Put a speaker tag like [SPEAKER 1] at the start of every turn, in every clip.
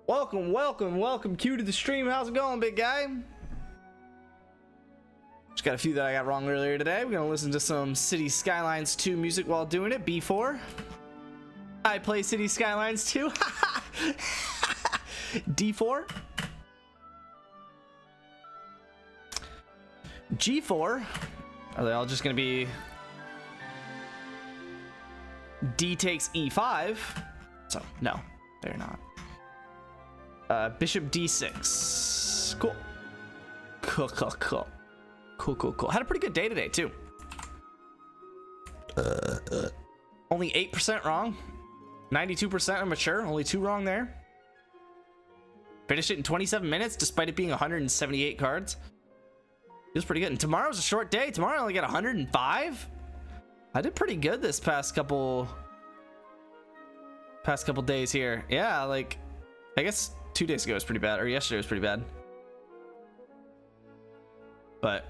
[SPEAKER 1] Welcome Q to the stream. How's it going, big guy? Just got a few that I got wrong earlier today. We're gonna listen to some City Skylines 2 music while doing it. B4. I play City Skylines 2. D4. G4. Are they all just gonna be D takes E5? So no, they're not. Bishop D6. Cool. Cool. Had a pretty good day today too. Only 8% wrong. 92% are mature. Only 2 wrong there. Finished it in 27 minutes despite it being 178 cards. Feels pretty good. And tomorrow's a short day. Tomorrow I only got 105. I did pretty good this past couple days here. Yeah, like I guess 2 days ago was pretty bad, or yesterday was pretty bad. But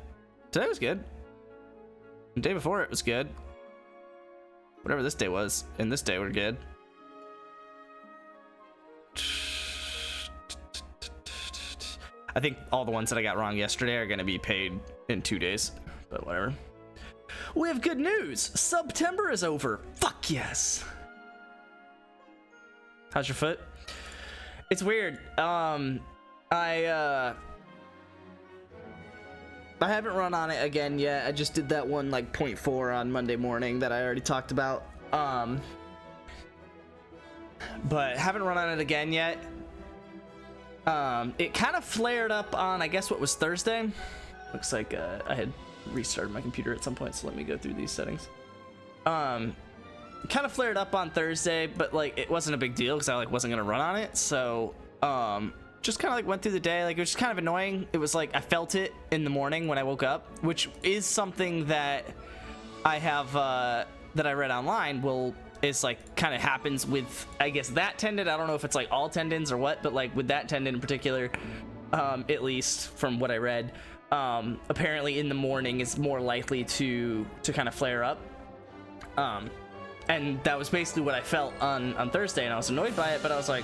[SPEAKER 1] today was good. The day before it was good. Whatever this day was, and this day we're good. I think all the ones that I got wrong yesterday are gonna be paid in 2 days, but whatever. We have good news. September is over. Fuck yes. How's your foot? It's weird. I haven't run on it again yet. I just did that one like 0.4 on Monday morning that I already talked about. But haven't run on it again yet. It kind of flared up on, I guess, what was Thursday. Looks like I had restarted my computer at some point, so let me go through these settings. Kind of flared up on Thursday, but like it wasn't a big deal because I like wasn't gonna run on it. So just kind of like went through the day. Like it was just kind of annoying. It was like I felt it in the morning when I woke up, which is something that I have that I read online is like kind of happens with, I guess, that tendon. I don't know if it's like all tendons or what, but like with that tendon in particular, at least from what I read, apparently in the morning is more likely to kind of flare up. And that was basically what I felt on Thursday, and I was annoyed by it, but I was like,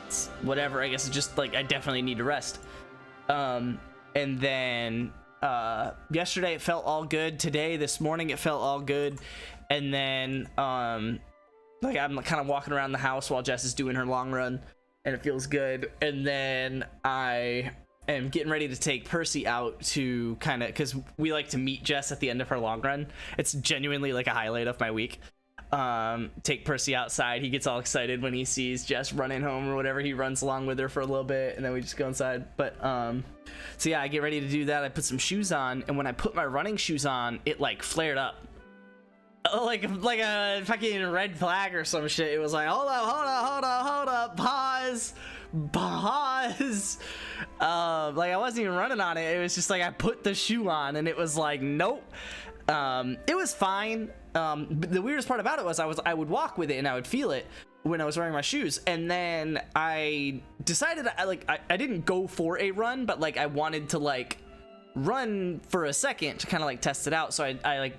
[SPEAKER 1] it's whatever, I guess it's just like I definitely need to rest. And then yesterday it felt all good. Today, this morning, it felt all good. And then like I'm kind of walking around the house while Jess is doing her long run, and it feels good. And then I am getting ready to take Percy out to kind of, because we like to meet Jess at the end of her long run. It's genuinely like a highlight of my week. Take Percy outside. He gets all excited when he sees Jess running home or whatever. He runs along with her for a little bit, and then we just go inside. But so yeah, I get ready to do that. I put some shoes on, and when I put my running shoes on, it like flared up like a fucking red flag or some shit. It was like, hold up, pause. Like I wasn't even running on it. It was just like I put the shoe on, and it was like, nope. It was fine. But the weirdest part about it was I would walk with it and I would feel it when I was wearing my shoes, and then I decided I didn't go for a run, but like I wanted to like run for a second to kind of like test it out. So I like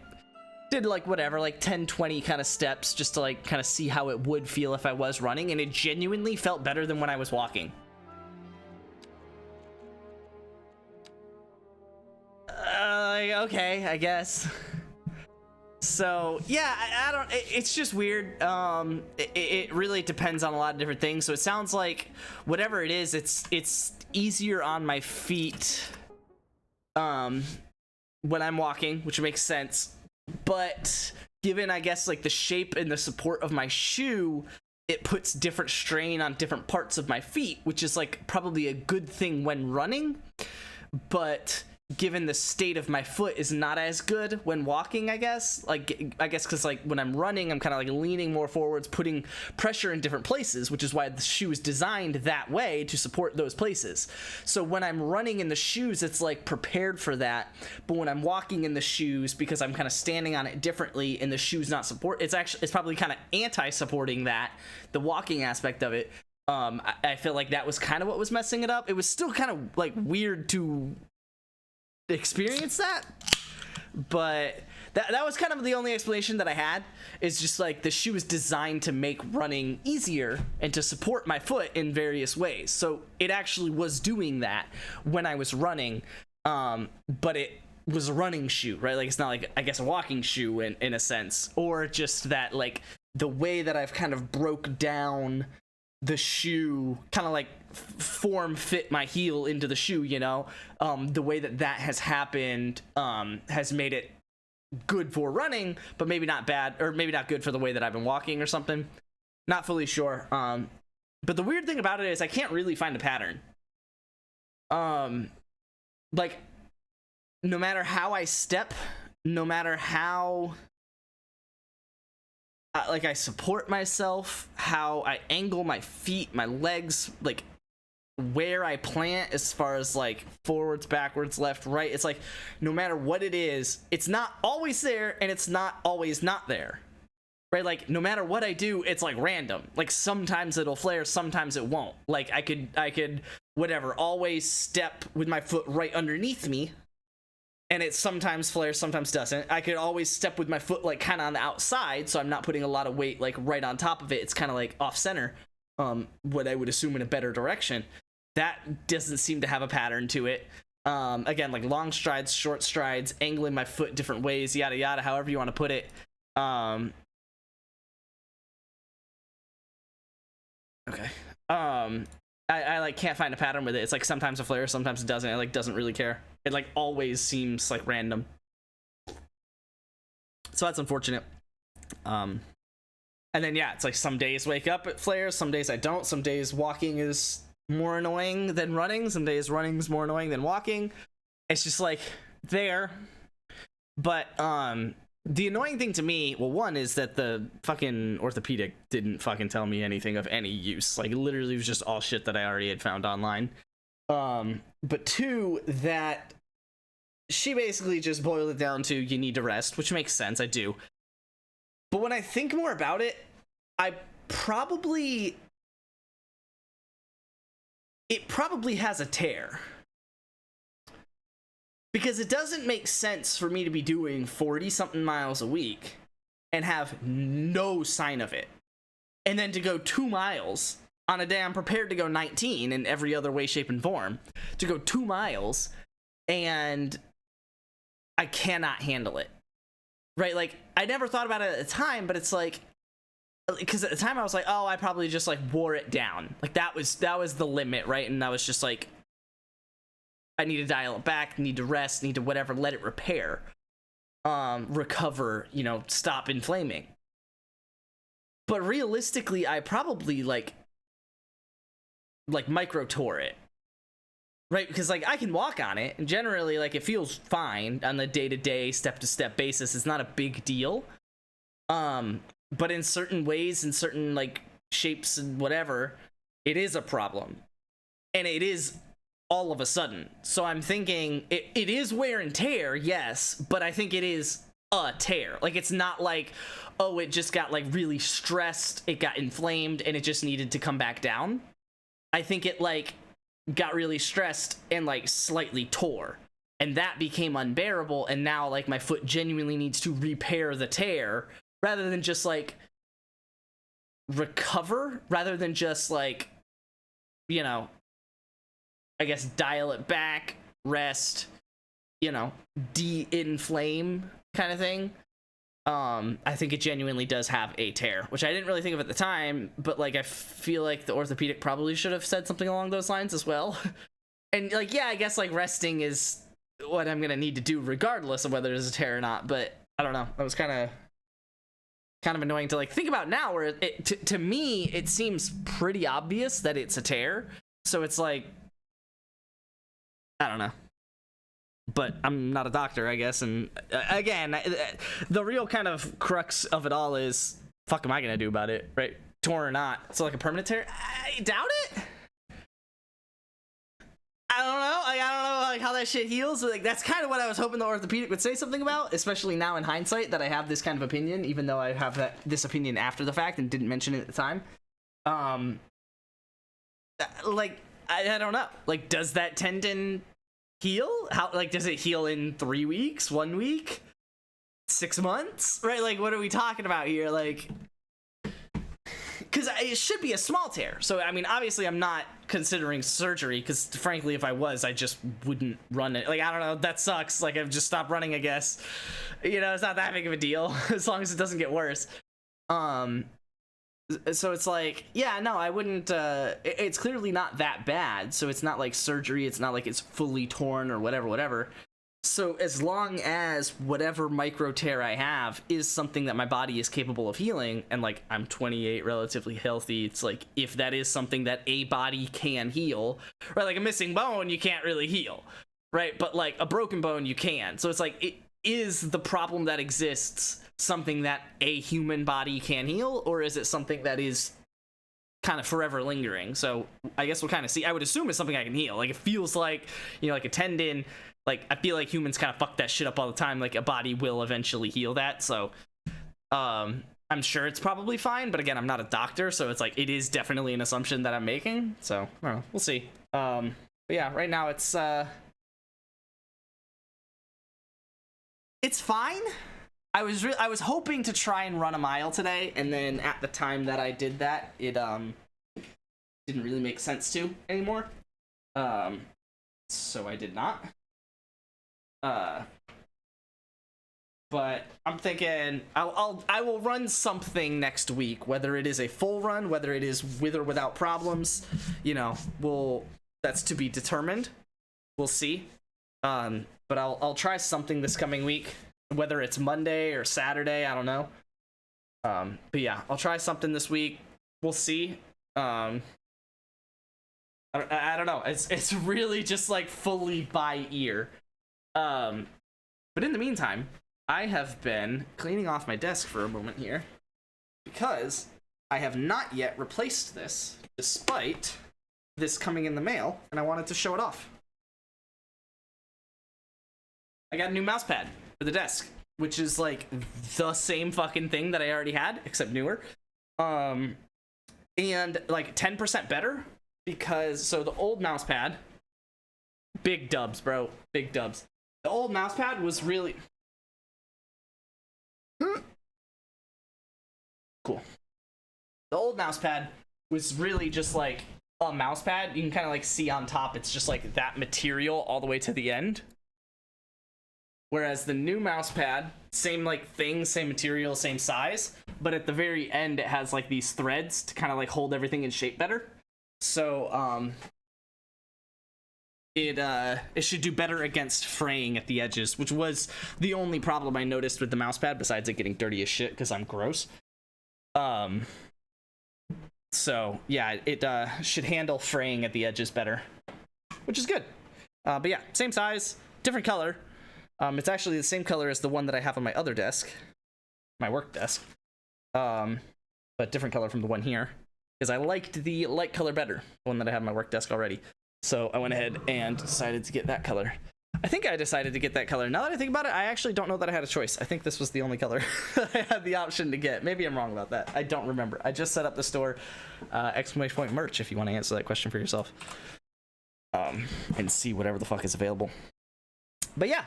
[SPEAKER 1] did like whatever, like 10-20 kind of steps just to like kind of see how it would feel if I was running, and it genuinely felt better than when I was walking. Okay, I guess. So yeah, I don't, it's just weird. It really depends on a lot of different things. So it sounds like whatever it is, it's easier on my feet when I'm walking, which makes sense. But given, I guess, like the shape and the support of my shoe, it puts different strain on different parts of my feet, which is like probably a good thing when running. But given the state of my foot is not as good when walking, I guess because like when I'm running, I'm kind of like leaning more forwards, putting pressure in different places, which is why the shoe is designed that way, to support those places. So when I'm running in the shoes, it's like prepared for that. But when I'm walking in the shoes, because I'm kind of standing on it differently and the shoe's not support, it's probably kind of anti-supporting that, the walking aspect of it. I feel like that was kind of what was messing it up. It was still kind of like weird to experience that, but That was kind of the only explanation that I had, is just like the shoe is designed to make running easier and to support my foot in various ways. So it actually was doing that when I was running, but it was a running shoe, right? Like it's not like, I guess, a walking shoe in a sense, or just that like the way that I've kind of broke down the shoe, kind of like form fit my heel into the shoe, you know, the way that has happened has made it good for running, but maybe not bad, or maybe not good for the way that I've been walking or something. Not fully sure. But the weird thing about it is I can't really find a pattern. Like no matter how I step, no matter how like I support myself, how I angle my feet, my legs, like where I plant as far as like forwards, backwards, left, right, it's like no matter what it is, it's not always there and it's not always not there, right? Like no matter what I do, it's like random. Like sometimes it'll flare, sometimes it won't. Like I could whatever, always step with my foot right underneath me and it sometimes flares, sometimes doesn't. I could always step with my foot like kind of on the outside, so I'm not putting a lot of weight like right on top of it. It's kind of like off center, what I would assume in a better direction. That doesn't seem to have a pattern to it. Again, like long strides, short strides, angling my foot different ways, yada yada, however you want to put it. Okay. I like can't find a pattern with it. It's like sometimes it flares, sometimes it doesn't. It like doesn't really care. It like always seems like random. So that's unfortunate. And then yeah, it's like some days wake up it flares, some days I don't. Some days walking is more annoying than running, some days running is more annoying than walking. It's just like there. But the annoying thing to me, well, one is that the fucking orthopedic didn't fucking tell me anything of any use. Like literally it was just all shit that I already had found online. But two, that she basically just boiled it down to you need to rest, which makes sense, I do. But when I think more about it, it probably has a tear. Because it doesn't make sense for me to be doing 40-something miles a week and have no sign of it. And then to go 2 miles on a day I'm prepared to go 19 in every other way, shape, and form. To go 2 miles and I cannot handle it. Right? Like, I never thought about it at the time, but it's like, because at the time I was like, oh, I probably just like wore it down. Like that was the limit, right? And I was just like, I need to dial it back, need to rest, need to whatever, let it repair, recover, you know, stop inflaming. But realistically, I probably like micro tore it, right? Because like I can walk on it and generally like it feels fine on the day-to-day, step-to-step basis. It's not a big deal. But in certain ways, in certain like shapes and whatever, it is a problem. And it is all of a sudden. So I'm thinking it is wear and tear, yes, but I think it is a tear. Like it's not like, oh, it just got like really stressed, it got inflamed, and it just needed to come back down. I think it like got really stressed and like slightly tore. And that became unbearable, and now like my foot genuinely needs to repair the tear rather than just like recover, rather than just like, you know, I guess dial it back, rest, you know, de-inflame kind of thing. I think it genuinely does have a tear, which I didn't really think of at the time, but like I feel like the orthopedic probably should have said something along those lines as well. And like, yeah, I guess like resting is what I'm gonna need to do regardless of whether there's a tear or not, but I don't know. That was kind of annoying to like think about now, where to me it seems pretty obvious that it's a tear. So it's like, I don't know, but I'm not a doctor, I guess. And again, the real kind of crux of it all is, fuck am I gonna do about it, right? Torn or not. So like a permanent tear, I doubt it. I don't know like how that shit heals. Like that's kind of what I was hoping the orthopedic would say something about, especially now in hindsight that I have this kind of opinion, even though I have this opinion after the fact and didn't mention it at the time. Like I don't know. Like, does that tendon heal? How, like, does it heal in 3 weeks, 1 week? 6 months, right? Like, what are we talking about here? Like, because it should be a small tear. So, I mean, obviously I'm not considering surgery, because frankly, if I was, I just wouldn't run it. Like, I don't know, that sucks. Like, I've just stopped running, I guess. You know, it's not that big of a deal, as long as it doesn't get worse. So it's like, yeah, no, I wouldn't, it's clearly not that bad, so it's not like surgery, it's not like it's fully torn or whatever. So as long as whatever micro tear I have is something that my body is capable of healing, and like I'm 28, relatively healthy, it's like if that is something that a body can heal, right? Like a missing bone, you can't really heal, right? But like a broken bone, you can. So it's like, is the problem that exists something that a human body can heal, or is it something that is kind of forever lingering? So I guess we'll kind of see. I would assume it's something I can heal. Like, it feels like, you know, like a tendon. Like, I feel like humans kind of fuck that shit up all the time. Like, a body will eventually heal that. So, I'm sure it's probably fine. But again, I'm not a doctor, so it's like, it is definitely an assumption that I'm making. So, I don't know. We'll see. But yeah, right now it's fine. I was hoping to try and run a mile today, and then at the time that I did that, it didn't really make sense to anymore. So I did not. But I'm thinking I will run something next week, whether it is a full run, whether it is with or without problems, you know, that's to be determined. We'll see. But I'll try something this coming week, whether it's Monday or Saturday, I don't know. But yeah, I'll try something this week. We'll see. I don't know. It's really just like fully by ear. But in the meantime, I have been cleaning off my desk for a moment here, because I have not yet replaced this, despite this coming in the mail, and I wanted to show it off. I got a new mouse pad for the desk, which is like the same fucking thing that I already had, except newer. And like 10% better, because so the old mouse pad, big dubs, bro, big dubs. The old mouse pad was really cool. The old mouse pad was really just like a mouse pad. You can kind of like see on top, it's just like that material all the way to the end. Whereas the new mouse pad, same like thing, same material, same size, but at the very end it has like these threads to kind of like hold everything in shape better. So it should do better against fraying at the edges, which was the only problem I noticed with the mouse pad, besides it getting dirty as shit because I'm gross. So yeah, it should handle fraying at the edges better, which is good. But yeah, same size, different color. It's actually the same color as the one that I have on my other desk, my work desk, but different color from the one here, because I liked the light color better, the one that I have on my work desk already. So I went ahead and decided to get that color. I think I decided to get that color. Now that I think about it, I actually don't know that I had a choice. I think this was the only color I had the option to get. Maybe I'm wrong about that. I don't remember. I just set up the store, ! Merch, if you want to answer that question for yourself, and see whatever the fuck is available. But yeah,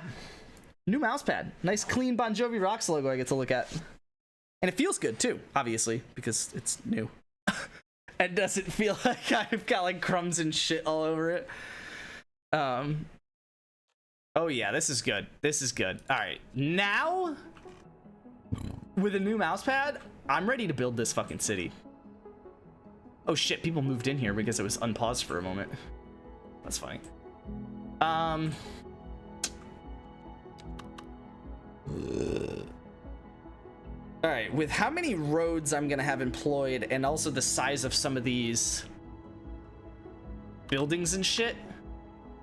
[SPEAKER 1] new mouse pad, nice clean Bon Jovi Rocks logo I get to look at, and it feels good too, obviously, because it's new. And doesn't feel like I've got like crumbs and shit all over it. Oh yeah, this is good. This is good. All right, now with a new mouse pad, I'm ready to build this fucking city. Oh shit, people moved in here because it was unpaused for a moment. That's funny. All right, with how many roads I'm gonna have employed, and also the size of some of these buildings and shit,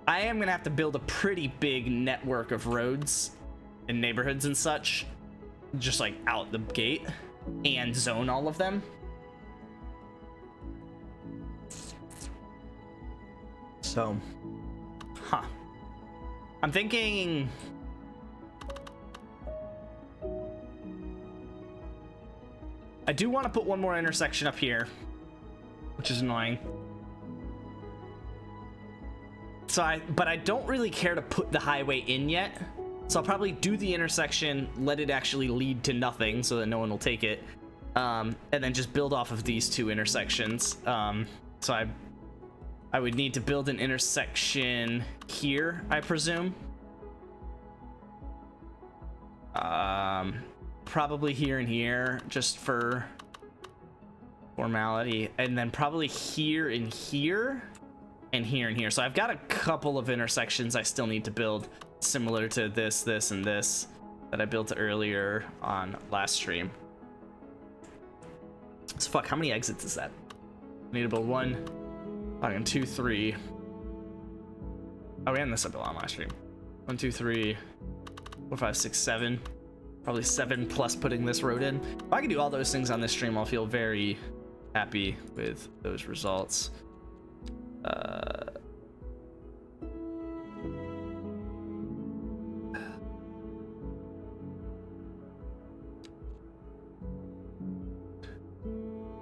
[SPEAKER 1] I am gonna have to build a pretty big network of roads and neighborhoods and such, just like out the gate, and zone all of them. So, I'm thinking I do want to put one more intersection up here, which is annoying. So but I don't really care to put the highway in yet. So I'll probably do the intersection, let it actually lead to nothing so that no one will take it, and then just build off of these two intersections. So I would need to build an intersection here, I presume. Probably here and here, just for formality, and then probably here and here, and here and here. So I've got a couple of intersections I still need to build, similar to this, this, and this that I built earlier on last stream. So fuck, how many exits is that? I need to build 1, fucking 2, 3. Oh, and this I built on last stream. 1, 2, 3, 4, 5, 6, 7. Probably 7 plus putting this road in. If I can do all those things on this stream, I'll feel very happy with those results.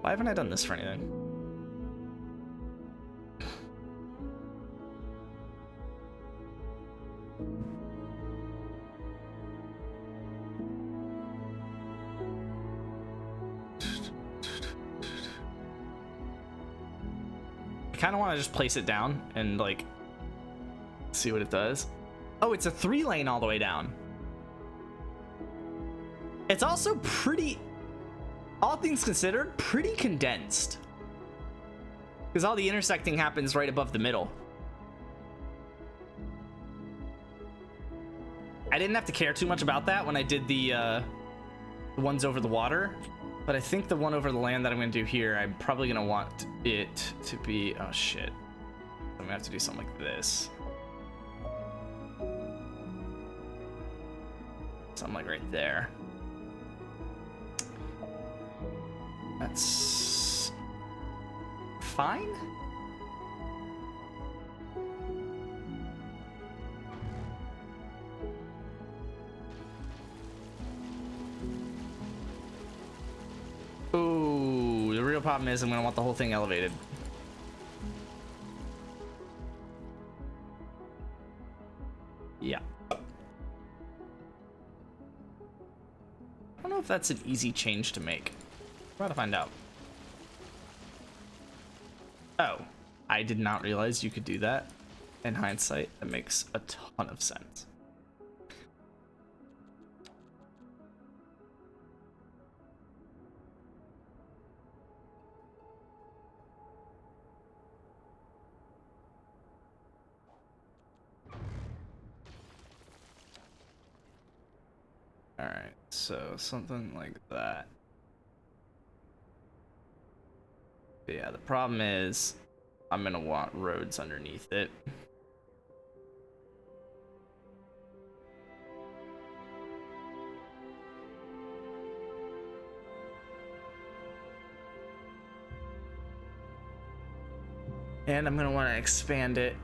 [SPEAKER 1] Why haven't I done this for anything? I kind of want to just place it down and like see what it does. Oh, it's a 3-lane all the way down. It's also pretty, all things considered, pretty condensed, because all the intersecting happens right above the middle. I didn't have to care too much about that when I did the ones over the water, but I think the one over the land that I'm gonna do here, I'm probably gonna want it to be, oh shit, I'm gonna have to do something like this. Something like right there. That's fine. Ooh, the real problem is I'm gonna want the whole thing elevated. Yeah. I don't know if that's an easy change to make. We're about to find out. Oh, I did not realize you could do that. In hindsight, that makes a ton of sense. All right, so something like that. But yeah, the problem is I'm gonna want roads underneath it. And I'm gonna want to expand it.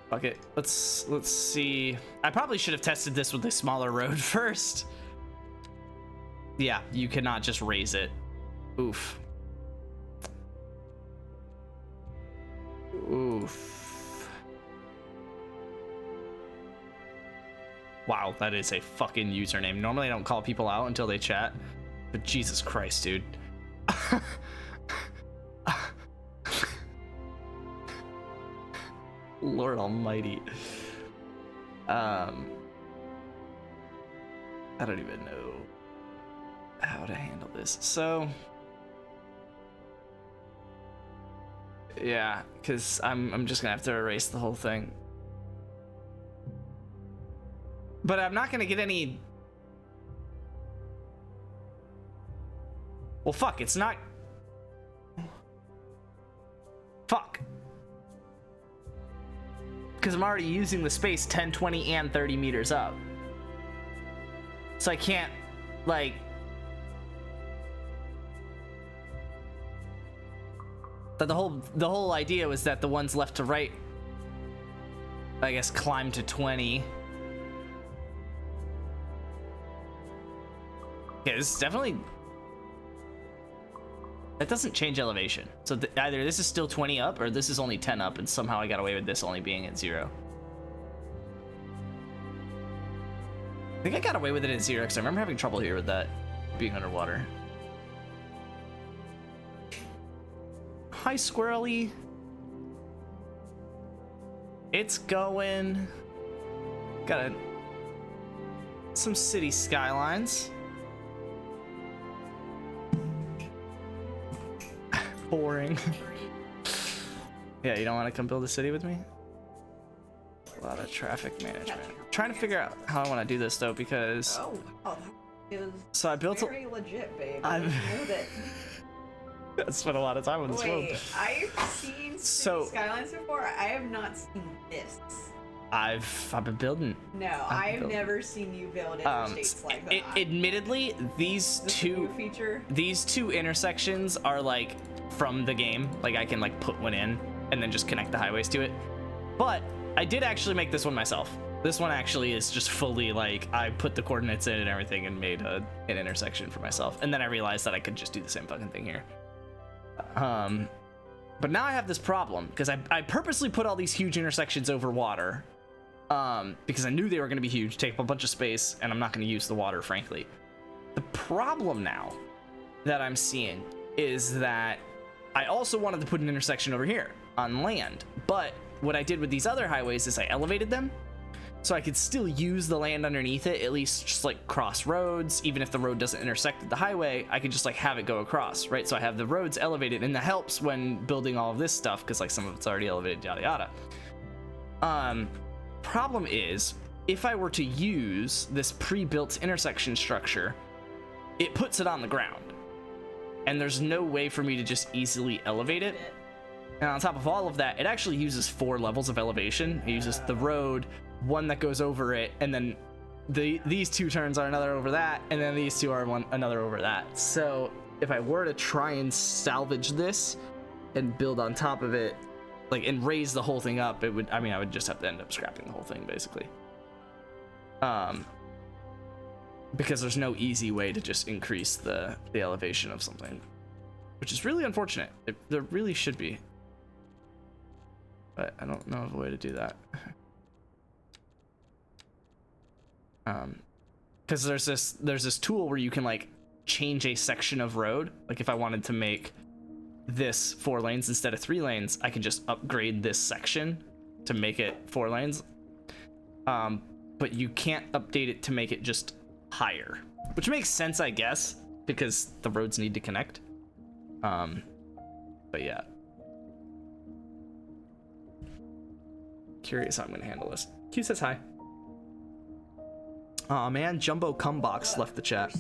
[SPEAKER 1] Fuck it. Let's see. I probably should have tested this with a smaller road first. Yeah, you cannot just raise it. Oof. Oof. Wow, that is a fucking username. Normally I don't call people out until they chat, but Jesus Christ, dude. Lord almighty. I don't even know how to handle this. So yeah, because I'm just gonna have to erase the whole thing. But I'm not gonna get any. Well, fuck, it's not. Fuck. Because I'm already using the space 10, 20, and 30 meters up. So I can't, like... But the whole idea was that the ones left to right, I guess, climb to 20. Okay, this is definitely That doesn't change elevation. So either this is still 20 up or this is only 10 up, and somehow I got away with this only being at 0. I think I got away with it at 0 because I remember having trouble here with that being underwater. Hi, Squirrely. It's going. Got some city skylines. Boring. Yeah, you don't want to come build a city with me? A lot of traffic management. Trying to figure out how I want to do this though, because
[SPEAKER 2] that is
[SPEAKER 1] so I built
[SPEAKER 2] very legit, babe. I didn't know that.
[SPEAKER 1] I spent a lot of time on this world.
[SPEAKER 2] Wait, I've seen City Skylines before. I have not seen this.
[SPEAKER 1] I've been building.
[SPEAKER 2] No, I've never seen you build interstates like that.
[SPEAKER 1] Admittedly, these two intersections are like from the game. Like I can like put one in and then just connect the highways to it. But I did actually make this one myself. This one actually is just fully like I put the coordinates in and everything and made an intersection for myself. And then I realized that I could just do the same fucking thing here. But now I have this problem because I purposely put all these huge intersections over water. Because I knew they were going to be huge, take up a bunch of space, and I'm not going to use the water, frankly. The problem now that I'm seeing is that I also wanted to put an intersection over here on land, but what I did with these other highways is I elevated them so I could still use the land underneath it, at least just like cross roads. Even if the road doesn't intersect with the highway, I could just like have it go across, right? So I have the roads elevated, and that helps when building all of this stuff because like some of it's already elevated, yada yada. Problem is, if I were to use this pre-built intersection structure, it puts it on the ground, and there's no way for me to just easily elevate it. And on top of all of that, it actually uses 4 levels of elevation. It uses the road, one that goes over it, and then these 2 turns are another over that, and then these 2 are another over that. So if I were to try and salvage this and build on top of it, like, and raise the whole thing up, it would, I mean, I would just have to end up scrapping the whole thing, basically. Because there's no easy way to just increase the elevation of something, which is really unfortunate. There really should be, but I don't know of a way to do that. Because there's this tool where you can like change a section of road. Like if I wanted to make this 4 lanes instead of 3 lanes, I can just upgrade this section to make it 4 lanes. But you can't update it to make it just higher, which makes sense, I guess, because the roads need to connect. But yeah, curious how I'm gonna handle this. Q says hi. Aw, man, Jumbo Cumbox left the chat.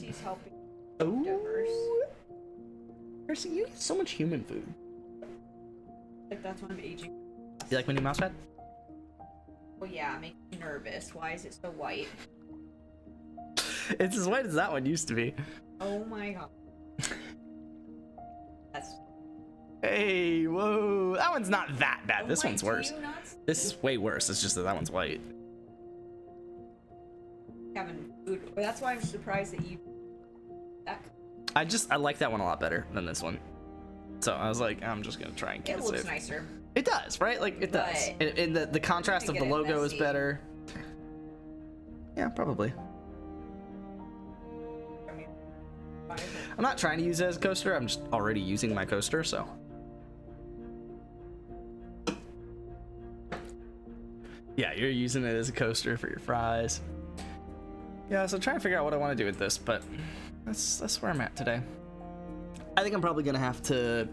[SPEAKER 1] Oh, Percy, you eat so much human food.
[SPEAKER 2] Like that's when I'm aging.
[SPEAKER 1] You like my new mouse pad?
[SPEAKER 2] Well, yeah, it makes me nervous. Why is it so white?
[SPEAKER 1] It's as white as that one used to be.
[SPEAKER 2] Oh my god. That's.
[SPEAKER 1] Hey, whoa. That one's not that bad. This one's worse. This is way worse. It's just that that one's white.
[SPEAKER 2] Having food. Well, that's why I'm surprised that you.
[SPEAKER 1] I like that one a lot better than this one. So I was like, I'm just gonna try and keep it safe. It looks
[SPEAKER 2] nicer.
[SPEAKER 1] It does, right? Like it does. And the contrast of the logo is better. Yeah, probably. I'm not trying to use it as a coaster. I'm just already using my coaster, so. Yeah, you're using it as a coaster for your fries. Yeah, so trying to figure out what I want to do with this, but that's where I'm at today. I think I'm probably gonna have to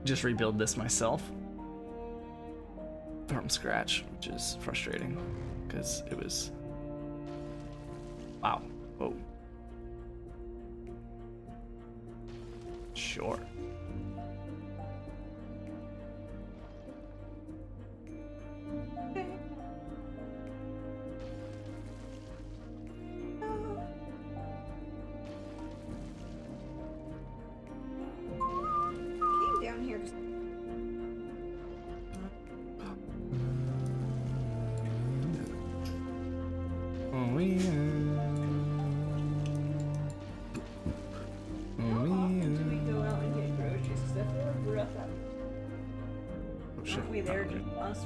[SPEAKER 1] just rebuild this myself from scratch, which is frustrating because it was, wow, whoa. Sure.
[SPEAKER 2] Down here.
[SPEAKER 1] Oh yeah. Oh shit.
[SPEAKER 2] Aren't we there to us?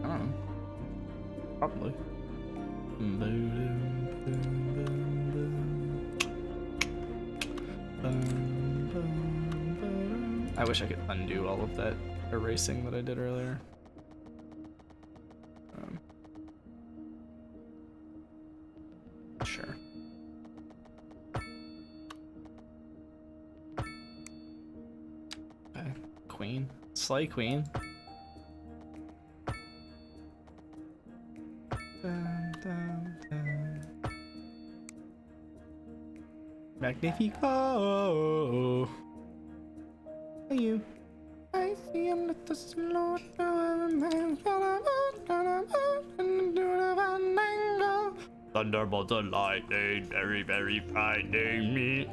[SPEAKER 1] I don't know. Probably. I wish I could undo all of that erasing that I did earlier. Sure. Okay. Queen. Slay queen. Dun, dun, dun. Magnifico. You. I see a little slow. Thunderbolt and lightning, very, very frightening me.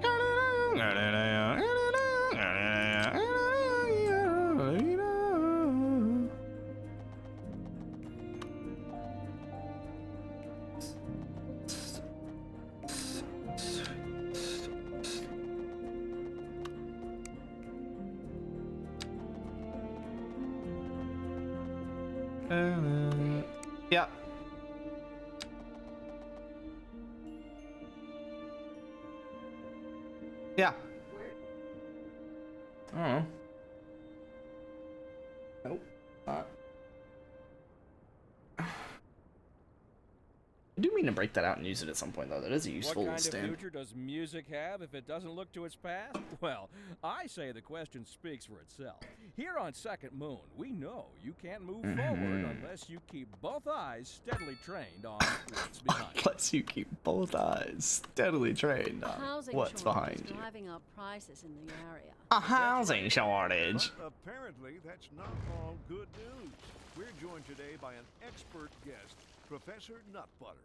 [SPEAKER 1] Yeah. Yeah. I don't know. Nope. I do mean to break that out and use it at some point, though. That is a useful
[SPEAKER 3] What kind
[SPEAKER 1] stand.
[SPEAKER 3] of future does music have if it doesn't look to its past? Well, I say the question speaks for itself. Here on Second Moon, we know you can't move forward unless you keep both eyes steadily trained on what's behind.
[SPEAKER 1] Unless you keep both eyes steadily trained on
[SPEAKER 4] Housing
[SPEAKER 1] what's
[SPEAKER 4] shortage
[SPEAKER 1] behind
[SPEAKER 4] is
[SPEAKER 1] you.
[SPEAKER 4] driving up prices in the area.
[SPEAKER 1] A housing shortage.
[SPEAKER 5] But apparently, that's not all good news. We're joined today by an expert guest, Professor Nutbutter.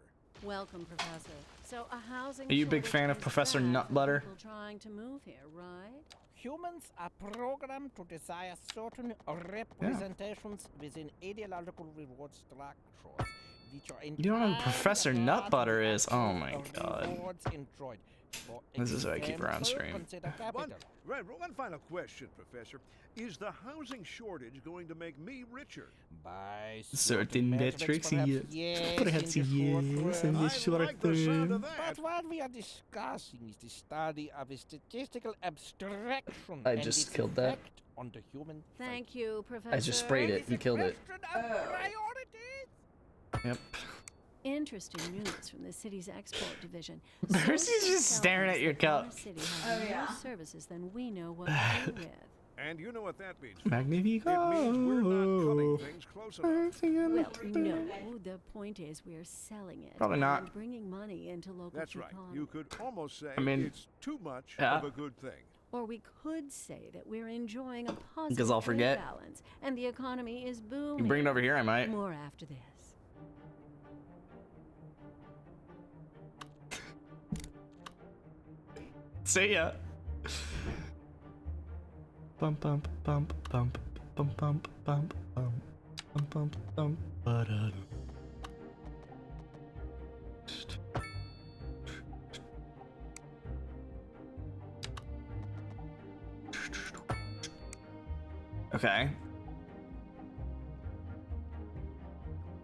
[SPEAKER 4] Welcome, Professor. So, a housing
[SPEAKER 1] Are you a big
[SPEAKER 4] shortage
[SPEAKER 1] fan of
[SPEAKER 4] is
[SPEAKER 1] Professor
[SPEAKER 4] bad for
[SPEAKER 1] Nutbutter?
[SPEAKER 4] people trying to move here, right?
[SPEAKER 6] Humans are programmed to desire certain representations within ideological reward structures, which are
[SPEAKER 1] You don't know who Professor Nutbutter is? Oh my god.
[SPEAKER 6] rewards enjoyed. For
[SPEAKER 1] This is why I keep her on
[SPEAKER 6] example,
[SPEAKER 1] stream.
[SPEAKER 6] consider capital.
[SPEAKER 5] One final question, Professor. Is the housing shortage going to make me richer?
[SPEAKER 6] By
[SPEAKER 1] Certain metrics,
[SPEAKER 6] perhaps
[SPEAKER 1] yes.
[SPEAKER 6] yes,
[SPEAKER 1] Perhaps
[SPEAKER 6] in the short
[SPEAKER 1] yes,
[SPEAKER 6] run.
[SPEAKER 1] in the
[SPEAKER 5] I
[SPEAKER 1] short
[SPEAKER 5] like the sound
[SPEAKER 1] term.
[SPEAKER 5] of that.
[SPEAKER 6] But what we are discussing is the study of a statistical abstraction
[SPEAKER 1] I
[SPEAKER 6] and
[SPEAKER 1] just
[SPEAKER 6] its
[SPEAKER 1] killed that.
[SPEAKER 6] effect on the human
[SPEAKER 4] Thank you, Professor.
[SPEAKER 1] I just sprayed it and killed it.
[SPEAKER 6] Question of priorities.
[SPEAKER 1] Yep.
[SPEAKER 4] Interesting news from the city's export division.
[SPEAKER 1] Percy's
[SPEAKER 4] Sources
[SPEAKER 1] just
[SPEAKER 4] tell
[SPEAKER 1] staring
[SPEAKER 4] us
[SPEAKER 1] at your
[SPEAKER 4] that our
[SPEAKER 1] cup.
[SPEAKER 4] city has
[SPEAKER 2] Oh,
[SPEAKER 4] more
[SPEAKER 2] yeah.
[SPEAKER 4] services than we know what to do with.
[SPEAKER 5] And you know what that means.
[SPEAKER 1] Magnifico.
[SPEAKER 5] It means we're not cutting things close enough.
[SPEAKER 4] Well, no. The point is we're selling it.
[SPEAKER 1] Probably not.
[SPEAKER 4] And bringing money into local
[SPEAKER 5] That's right.
[SPEAKER 4] economy.
[SPEAKER 5] You could almost say
[SPEAKER 1] mean,
[SPEAKER 5] it's too much
[SPEAKER 1] yeah.
[SPEAKER 5] of a good thing.
[SPEAKER 4] Or we could say that we're enjoying a positive
[SPEAKER 1] Because I'll forget.
[SPEAKER 4] balance, and the economy is booming.
[SPEAKER 1] You bring it over here, I might.
[SPEAKER 4] More after this.
[SPEAKER 1] See ya. Bump bump bump bump bump bump bump bump bump bump bump ba-da. Okay.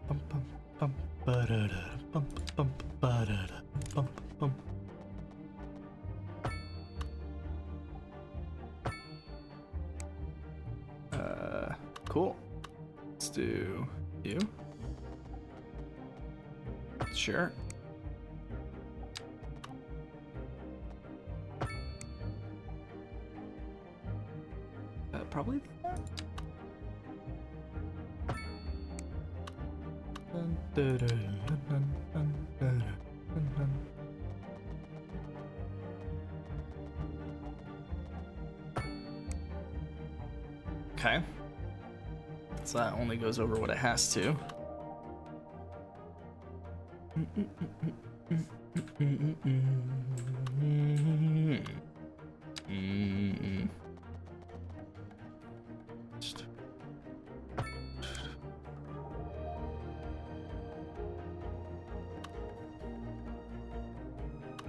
[SPEAKER 1] Bump bump bump ba-da-da, bump bump ba-da-da, bump bump. Cool. Let's do you. Sure. Probably. Okay. So that only goes over what it has to.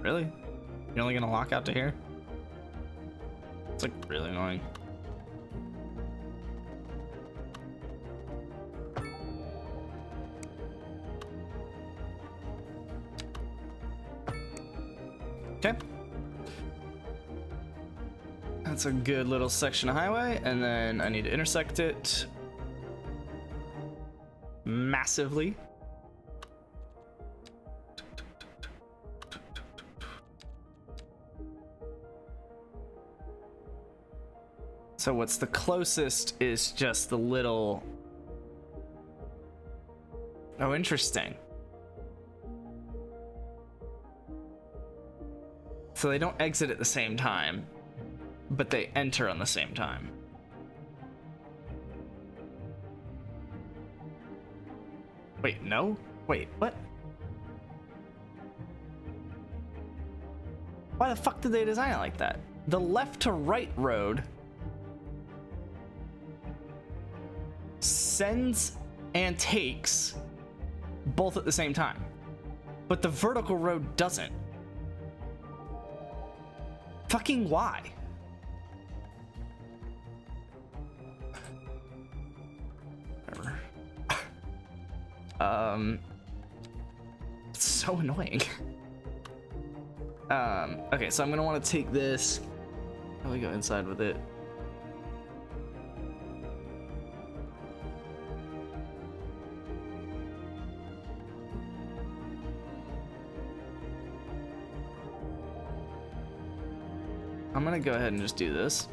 [SPEAKER 1] Really? You're only gonna lock out to here? It's like really annoying. Okay. That's a good little section of highway, and then I need to intersect it massively. So what's the closest is just the little... Oh, interesting. So they don't exit at the same time, but they enter on the same time. Wait, no? Wait, what? Why the fuck did they design it like that? The left to right road sends and takes both at the same time, but the vertical road doesn't. Fucking why? Whatever. It's so annoying. Okay, so I'm gonna want to take this, probably go inside with it. I'm gonna go ahead and just do this.